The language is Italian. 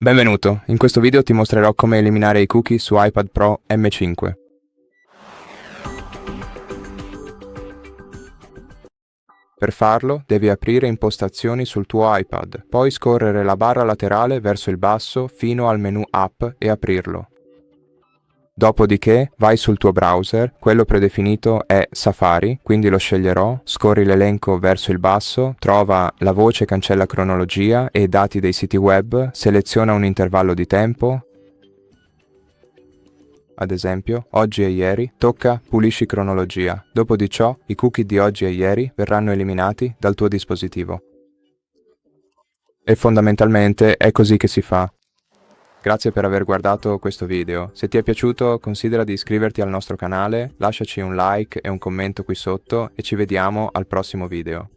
Benvenuto, in questo video ti mostrerò come eliminare i cookie su iPad Pro M5. Per farlo devi aprire Impostazioni sul tuo iPad, poi scorrere la barra laterale verso il basso fino al menu App e aprirlo. Dopodiché vai sul tuo browser, quello predefinito è Safari, quindi lo sceglierò, scorri l'elenco verso il basso, trova la voce Cancella cronologia e dati dei siti web, seleziona un intervallo di tempo, ad esempio, oggi e ieri, tocca Pulisci cronologia. Dopo di ciò, i cookie di oggi e ieri verranno eliminati dal tuo dispositivo. E fondamentalmente è così che si fa. Grazie per aver guardato questo video. Se ti è piaciuto, considera di iscriverti al nostro canale, lasciaci un like e un commento qui sotto e ci vediamo al prossimo video.